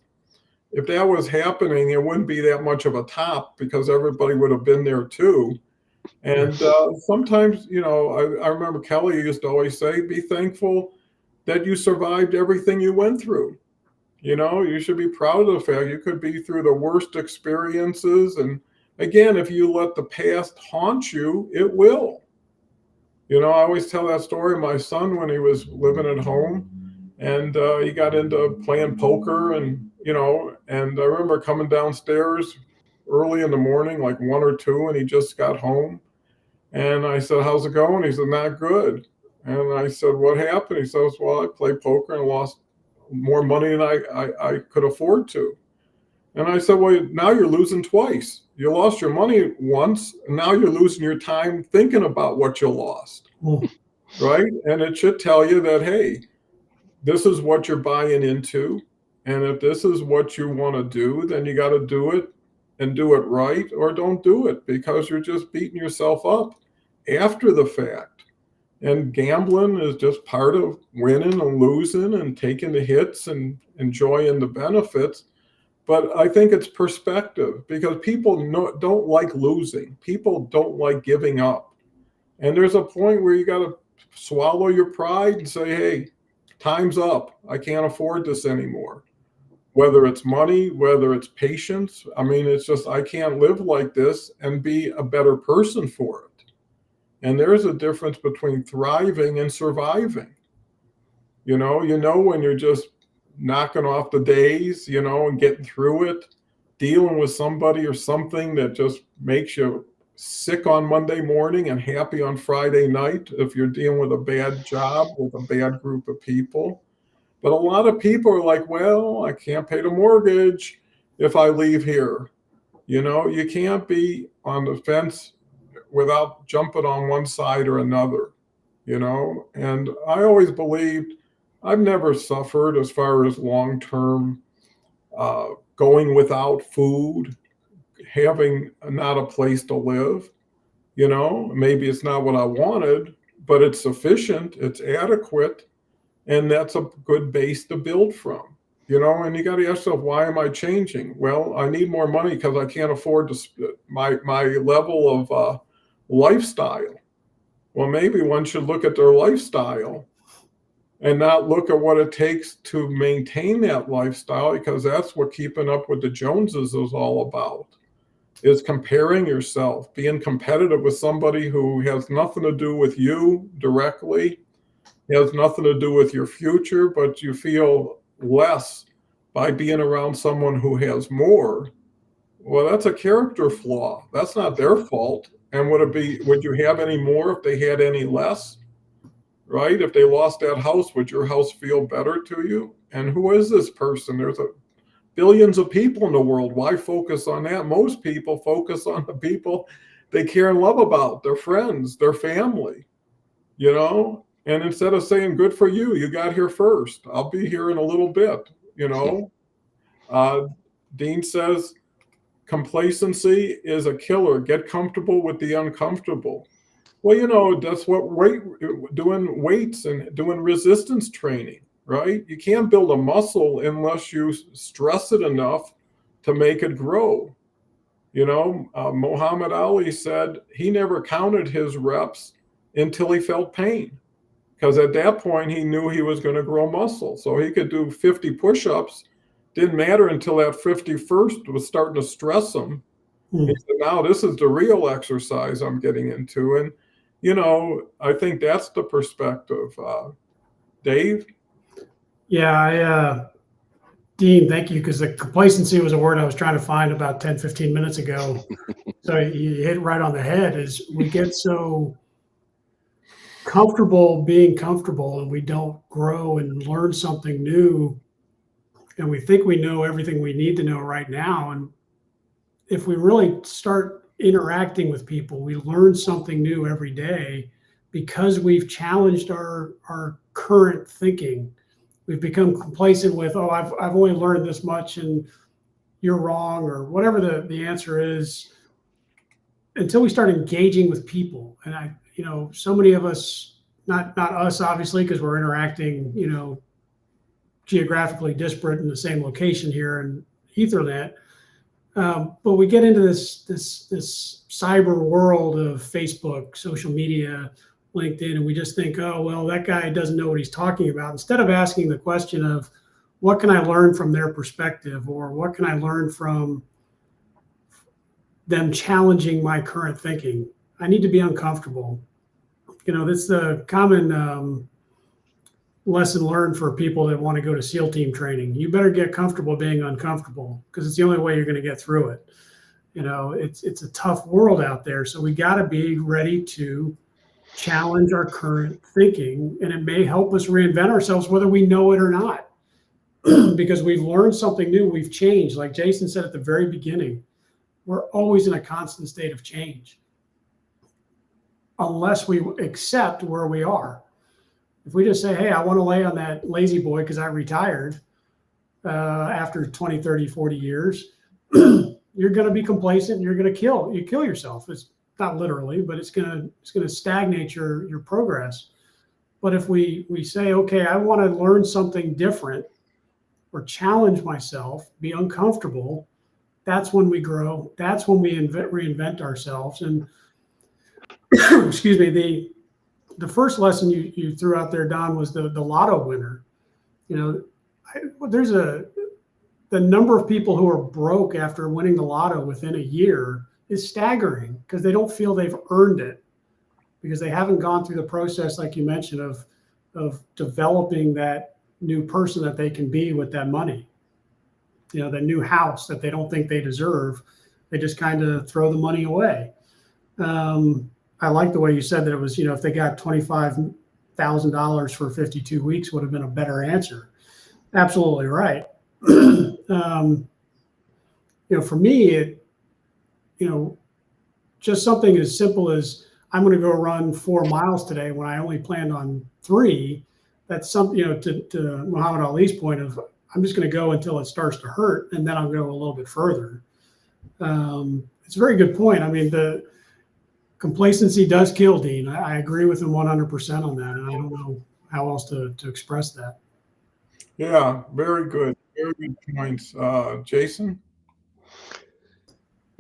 If that was happening, it wouldn't be that much of a top because everybody would have been there too. And sometimes, I remember Kelly used to always say, be thankful that you survived everything you went through. You should be proud of the fact you could be through the worst experiences. And again, if you let the past haunt you, it will. I always tell that story of my son when he was living at home, and he got into playing poker, and I remember coming downstairs early in the morning, like 1 or 2, and he just got home. And I said, how's it going? He said, not good. And I said, what happened? He says, well, I played poker and lost more money than I could afford to. And I said, well, now you're losing twice. You lost your money once, and now you're losing your time thinking about what you lost, right? And it should tell you that, hey, this is what you're buying into. And if this is what you want to do, then you got to do it and do it right, or don't do it because you're just beating yourself up after the fact. And gambling is just part of winning and losing and taking the hits and enjoying the benefits. But I think it's perspective, because people don't like losing. People don't like giving up. And there's a point where you got to swallow your pride and say, hey, time's up. I can't afford this anymore. whether it's money, whether it's patience. I mean, it's just, I can't live like this and be a better person for it. And there's a difference between thriving and surviving. When you're just knocking off the days, and getting through it, dealing with somebody or something that just makes you sick on Monday morning and happy on Friday night, if you're dealing with a bad job with a bad group of people. But a lot of people are like, well, I can't pay the mortgage if I leave here. You can't be on the fence without jumping on one side or another, and I always believed, I've never suffered as far as long-term going without food, having not a place to live. Maybe it's not what I wanted, but it's sufficient, it's adequate, and that's a good base to build from. And you got to ask yourself, why am I changing? Well, I need more money because I can't afford my level of lifestyle. Well, maybe one should look at their lifestyle and not look at what it takes to maintain that lifestyle, because that's what keeping up with the Joneses is all about, is comparing yourself, being competitive with somebody who has nothing to do with you directly, has nothing to do with your future, but you feel less by being around someone who has more. Well, that's a character flaw. That's not their fault. And would you have any more if they had any less? Right? If they lost that house, would your house feel better to you? And who is this person? There's billions of people in the world. Why focus on that? Most people focus on the people they care and love about, their friends, their family, And instead of saying, good for you, you got here first. I'll be here in a little bit, Dean says, complacency is a killer. Get comfortable with the uncomfortable. Well, that's what doing weights and doing resistance training, right? You can't build a muscle unless you stress it enough to make it grow. Muhammad Ali said he never counted his reps until he felt pain, because at that point he knew he was going to grow muscle. So he could do 50 push-ups. Didn't matter until that 51st was starting to stress him. He said, now this is the real exercise I'm getting into. And I think that's the perspective. Dave? Yeah, Dean, thank you, because the complacency was a word I was trying to find about 10, 15 minutes ago. So you hit right on the head. Is we get so comfortable being comfortable and we don't grow and learn something new, and we think we know everything we need to know right now. And if we really start interacting with people, we learn something new every day because we've challenged our current thinking. We've become complacent with, I've only learned this much and you're wrong, or whatever the answer is, until we start engaging with people. And so many of us, not us obviously, because we're interacting, geographically disparate in the same location here in Ethernet. But we get into this cyber world of Facebook, social media, LinkedIn, and we just think, oh, well, that guy doesn't know what he's talking about. Instead of asking the question of, what can I learn from their perspective, or what can I learn from them challenging my current thinking? I need to be uncomfortable. That's the common lesson learned for people that want to go to SEAL team training. You better get comfortable being uncomfortable, because it's the only way you're going to get through it. It's a tough world out there. So we got to be ready to challenge our current thinking, and it may help us reinvent ourselves, whether we know it or not, because we've learned something new. We've changed. Like Jason said at the very beginning, we're always in a constant state of change, unless we accept where we are. If we just say, hey, I want to lay on that lazy boy because I retired after 20, 30, 40 years, you're going to be complacent and you're going to kill yourself. It's not literally, but it's going to stagnate your progress. But if we say, okay, I want to learn something different or challenge myself, be uncomfortable, that's when we grow. That's when we reinvent ourselves. And excuse me, the first lesson you threw out there, Don, was the lotto winner. There's the number of people who are broke after winning the lotto within a year is staggering because they don't feel they've earned it, because they haven't gone through the process, like you mentioned, of developing that new person that they can be with that money. The new house that they don't think they deserve, they just kind of throw the money away. I like the way you said that it was, if they got $25,000 for 52 weeks would have been a better answer. Absolutely right. For me, just something as simple as I'm going to go run 4 miles today when I only planned on 3. That's something, to Muhammad Ali's point of, I'm just going to go until it starts to hurt, and then I'll go a little bit further. It's a very good point. I mean, the complacency does kill, Dean. I agree with him 100% on that, and I don't know how else to express that. Yeah, very good. Very good points. Jason?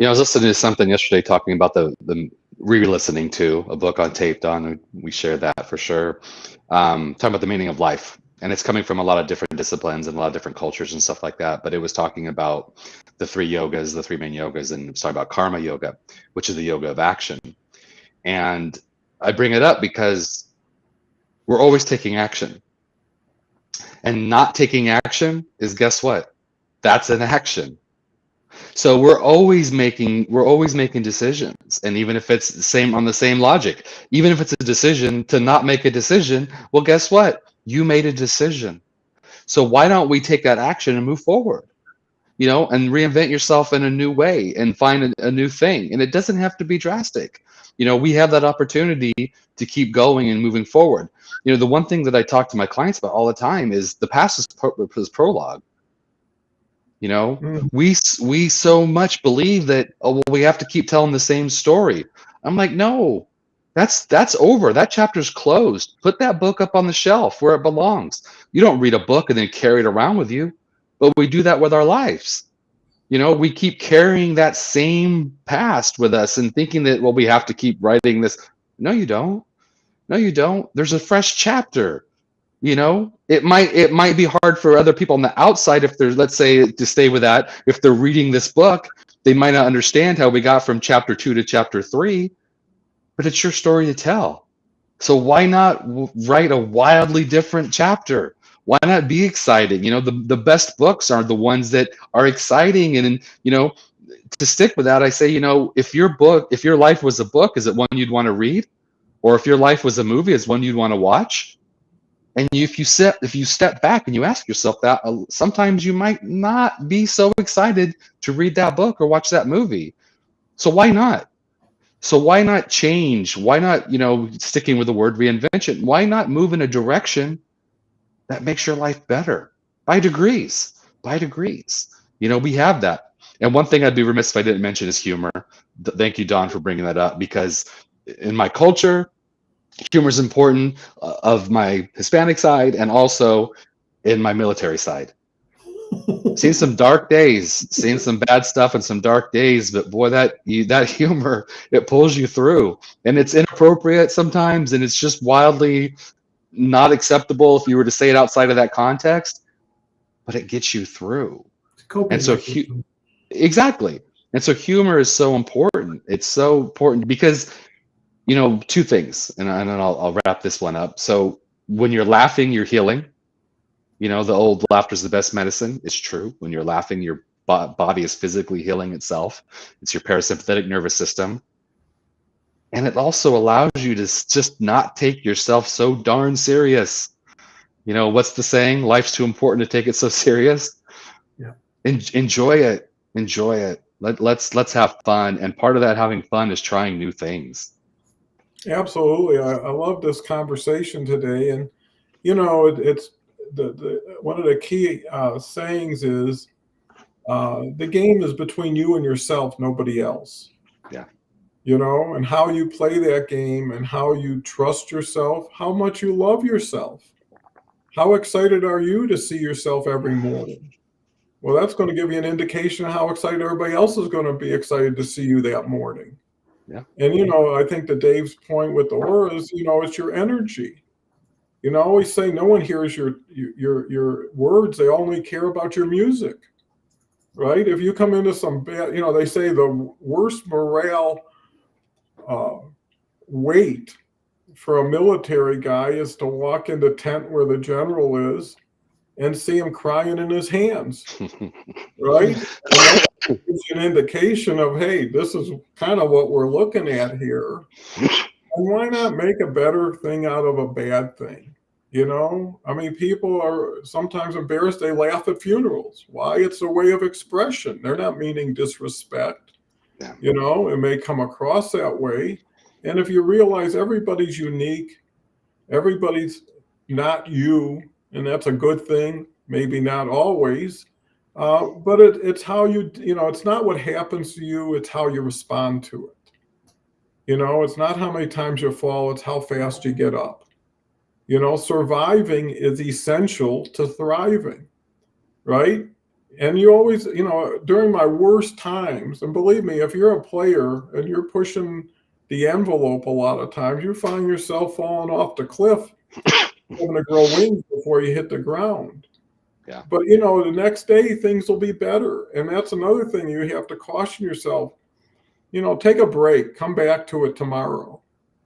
I was listening to something yesterday talking about the re-listening to a book on tape, Don. We shared that for sure. Talking about the meaning of life. And it's coming from a lot of different disciplines and a lot of different cultures and stuff like that. But it was talking about the 3 yogas, the 3 main yogas, and it's talking about karma yoga, which is the yoga of action. And I bring it up because we're always taking action. And not taking action is, guess what? That's an action. So we're always making decisions. And even if it's on the same logic, even if it's a decision to not make a decision, well, guess what? You made a decision. So why don't we take that action and move forward, and reinvent yourself in a new way and find a new thing. And it doesn't have to be drastic. We have that opportunity to keep going and moving forward. The one thing that I talk to my clients about all the time is the past is prologue. We so much believe that, we have to keep telling the same story. I'm like, no, that's over. That chapter's closed. Put that book up on the shelf where it belongs. You don't read a book and then carry it around with you, but we do that with our lives. We keep carrying that same past with us and thinking that, we have to keep writing this. No, you don't. No, you don't. There's a fresh chapter. It might be hard for other people on the outside, if they're, let's say, to stay with that, if they're reading this book, they might not understand how we got from chapter 2 to chapter 3, but it's your story to tell. So why not write a wildly different chapter? Why not be exciting? The best books are the ones that are exciting. And to stick with that, I say, if your life was a book, is it one you'd want to read? Or if your life was a movie, is one you'd want to watch? And if you step back and you ask yourself that, sometimes you might not be so excited to read that book or watch that movie. So why not? So why not change? Why not, sticking with the word reinvention, why not move in a direction that makes your life better by degrees? We have that. And one thing I'd be remiss if I didn't mention is humor. Thank you, Don, for bringing that up, because in my culture, humor is important, of my Hispanic side and also in my military side. Seen some dark days, seen some bad stuff and some dark days, but boy, that humor, it pulls you through. And it's inappropriate sometimes, and it's just wildly not acceptable if you were to say it outside of that context, but it gets you through. And so exactly. And so humor is so important. It's so important because, 2 things, and I'll wrap this one up. So when you're laughing, you're healing. The old laughter is the best medicine. It's true. When you're laughing, your body is physically healing itself. It's your parasympathetic nervous system. And it also allows you to just not take yourself so darn serious. What's the saying? Life's too important to take it so serious. Yeah. Enjoy it. Let's have fun. And part of that having fun is trying new things. Absolutely. I love this conversation today. And, it's one of the key sayings is the game is between you and yourself, nobody else. Yeah. And how you play that game and how you trust yourself, how much you love yourself. How excited are you to see yourself every morning? Well, that's going to give you an indication of how excited everybody else is going to be excited to see you that morning. Yeah. And, I think to Dave's point with the aura is, it's your energy. I always say no one hears your words. They only care about your music. right? If you come into some bad, they say the worst morale weight for a military guy is to walk in the tent where the general is and see him crying in his hands, right? And that gives you an indication of, hey, this is kind of what we're looking at here. And why not make a better thing out of a bad thing? I mean, people are sometimes embarrassed. They laugh at funerals. Why? It's a way of expression. They're not meaning disrespect. Yeah. It may come across that way. And if you realize everybody's unique, everybody's not you, and that's a good thing, maybe not always. But it's how it's not what happens to you, it's how you respond to it. It's not how many times you fall, it's how fast you get up. Surviving is essential to thriving, right? And you always, during my worst times, and believe me, if you're a player and you're pushing the envelope a lot of times, you find yourself falling off the cliff, having to grow wings before you hit the ground. Yeah. But, the next day things will be better. And that's another thing you have to caution yourself. Take a break, come back to it tomorrow,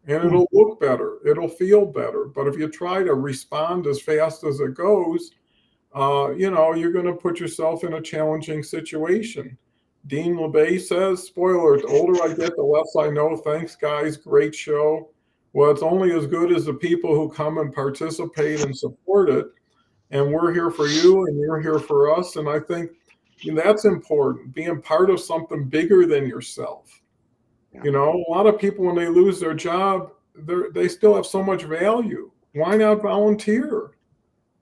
and it'll look better. It'll feel better. But if you try to respond as fast as it goes, you're going to put yourself in a challenging situation. Dean LeBay says, spoiler, the older I get, the less I know. Thanks, guys. Great show. Well, it's only as good as the people who come and participate and support it. And we're here for you and you're here for us. And I think that's important, being part of something bigger than yourself. Yeah. A lot of people, when they lose their job, they still have so much value. Why not volunteer?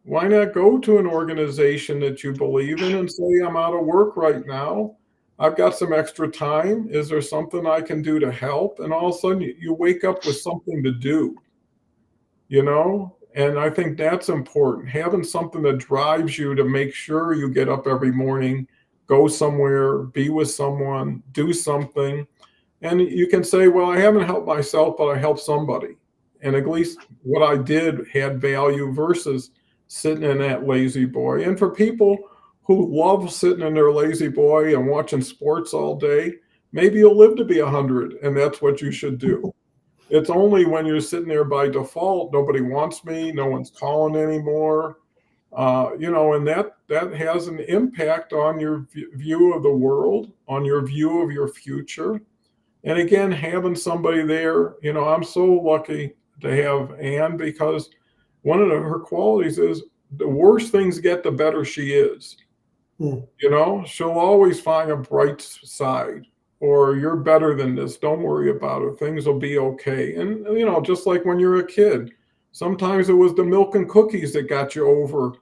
Why not go to an organization that you believe in and say, I'm out of work right now. I've got some extra time. Is there something I can do to help? And all of a sudden you wake up with something to do, and I think that's important. Having something that drives you to make sure you get up every morning, go somewhere, be with someone, do something. And you can say, well, I haven't helped myself, but I helped somebody. And at least what I did had value versus sitting in that lazy boy. And for people who love sitting in their lazy boy and watching sports all day, maybe you'll live to be 100 and that's what you should do. It's only when you're sitting there by default, nobody wants me, no one's calling anymore, and that has an impact on your view of the world, on your view of your future. And again, having somebody there, I'm so lucky to have Ann, because one of her qualities is the worse things get, the better she is. She'll always find a bright side, or you're better than this. Don't worry about it. Things will be okay. And, just like when you're a kid, sometimes it was the milk and cookies that got you over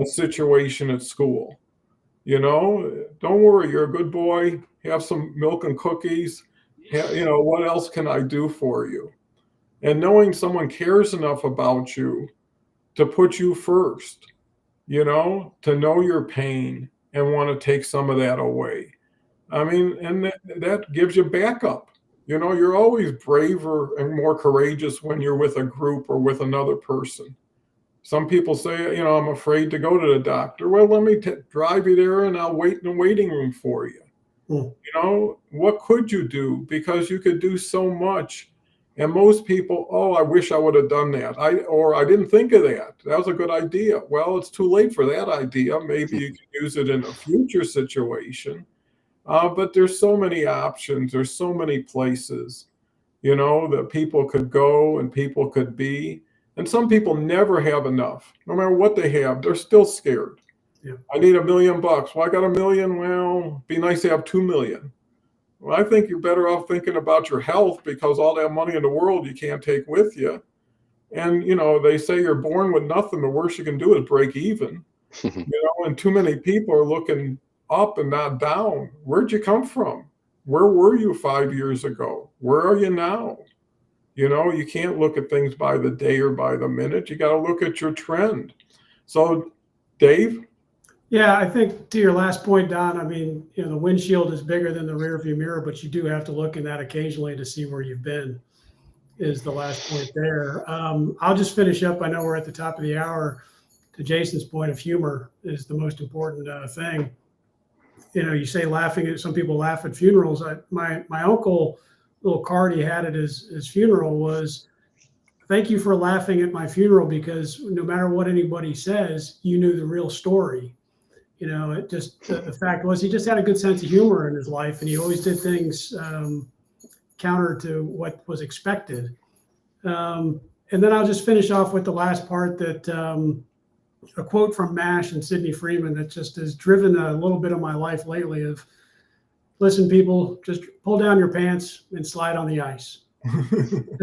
a situation at school. Don't worry. You're a good boy. Have some milk and cookies. What else can I do for you? And knowing someone cares enough about you to put you first, to know your pain and want to take some of that away. I mean, and that gives you backup. You're always braver and more courageous when you're with a group or with another person. Some people say, I'm afraid to go to the doctor. Well, let me drive you there and I'll wait in the waiting room for you. What could you do? Because you could do so much. And most people, I wish I would have done that. I didn't think of that. That was a good idea. Well, it's too late for that idea. Maybe you can use it in a future situation. But there's so many options. There's so many places, that people could go and people could be. And some people never have enough. No matter what they have, they're still scared. Yeah. I need $1 million. Well, I got $1 million. Well, be nice to have 2 million. Well, I think you're better off thinking about your health, because all that money in the world you can't take with you. And, they say you're born with nothing. The worst you can do is break even. And too many people are looking up and not down. Where'd you come from? Where were you 5 years ago? Where are you now? You can't look at things by the day or by the minute. You got to look at your trend. So, Dave? Yeah, I think to your last point, Don, I mean, the windshield is bigger than the rear view mirror, but you do have to look in that occasionally to see where you've been, is the last point there. I'll just finish up. I know we're at the top of the hour. To Jason's point of humor is the most important thing. You say laughing at, some people laugh at funerals. My uncle, little card he had at his funeral was, "Thank you for laughing at my funeral, because no matter what anybody says, you knew the real story." It just, the fact was, he just had a good sense of humor in his life, and he always did things counter to what was expected. And then I'll just finish off with the last part, that a quote from MASH and Sidney Freeman that just has driven a little bit of my life lately of, "Listen, people, just pull down your pants and slide on the ice."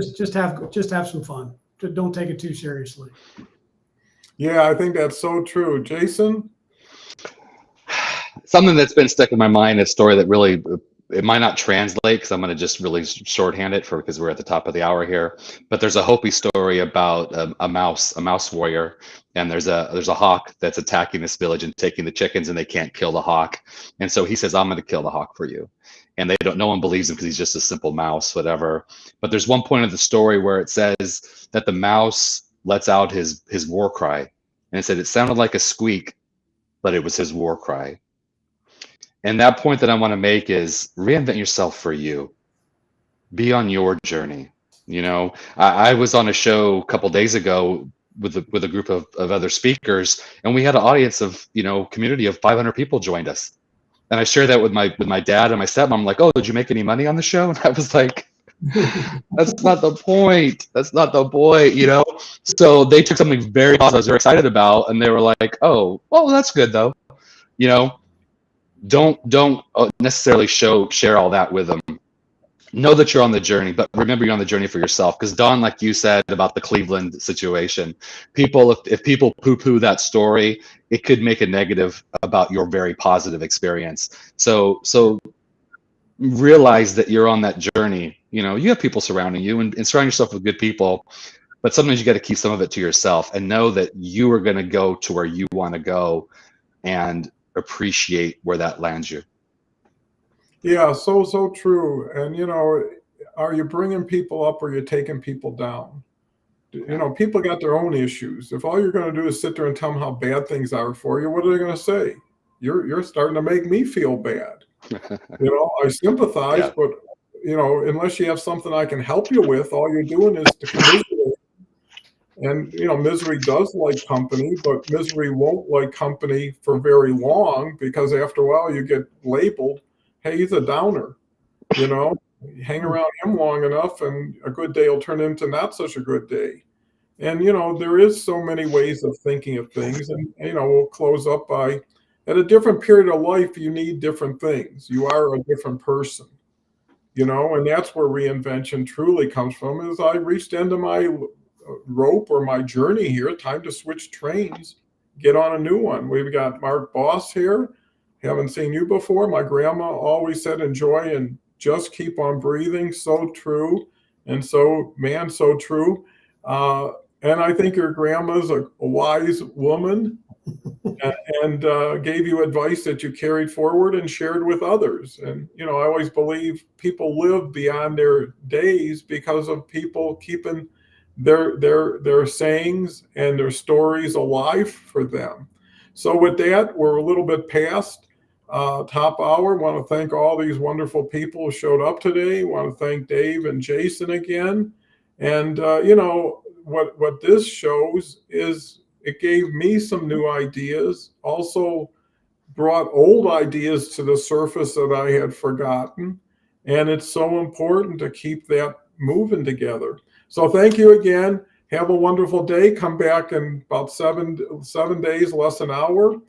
just have some fun. Don't take it too seriously. Yeah, I think that's so true. Jason? Something that's been stuck in my mind, a story that really, it might not translate because I'm going to just really shorthand it because we're at the top of the hour here. But there's a Hopi story about a mouse warrior, and there's a hawk that's attacking this village and taking the chickens, and they can't kill the hawk. And so he says, "I'm going to kill the hawk for you." And no one believes him because he's just a simple mouse, whatever. But there's one point of the story where it says that the mouse lets out his war cry, and it said it sounded like a squeak, but it was his war cry. And that point that I want to make is, reinvent yourself for you. Be on your journey. I was on a show a couple days ago with a group of other speakers, and we had an audience of, community of 500 people joined us. And I shared that with my dad and my stepmom. I'm like, "Oh, did you make any money on the show?" And I was like, "That's not the point. That's not the point, So they took something very positive I was very excited about, and they were like, "Oh, well, that's good though." Don't necessarily share all that with them. Know that you're on the journey, but remember you're on the journey for yourself. Because Don, like you said about the Cleveland situation, if people poo-poo that story, it could make a negative about your very positive experience. So realize that you're on that journey. You have people surrounding you, and surround yourself with good people. But sometimes you got to keep some of it to yourself, and know that you are going to go to where you want to go, and appreciate where that lands you. Yeah, so true. And, are you bringing people up or are you taking people down? People got their own issues. If all you're going to do is sit there and tell them how bad things are for you, what are they going to say? You're starting to make me feel bad. I sympathize, Yeah. but, unless you have something I can help you with, all you're doing is to commiserate. And, misery does like company, but misery won't like company for very long, because after a while you get labeled, "Hey, he's a downer." You hang around him long enough and a good day will turn into not such a good day. And, there is so many ways of thinking of things. And, we'll close up by, at a different period of life, you need different things. You are a different person, and that's where reinvention truly comes from. Is I reached the end of my rope or my journey here, time to switch trains, get on a new one. We've got Mark Boss here. Haven't seen you before. My grandma always said, "Enjoy and just keep on breathing." So true. And so true. And I think your grandma's a wise woman, and gave you advice that you carried forward and shared with others. And, I always believe people live beyond their days because of people keeping their sayings and their stories alive for them. So with that, we're a little bit past top hour. Want to thank all these wonderful people who showed up today. Want to thank Dave and Jason again. And what this shows is it gave me some new ideas, also brought old ideas to the surface that I had forgotten. And it's so important to keep that moving together. So thank you again. Have a wonderful day. Come back in about seven days, less an hour.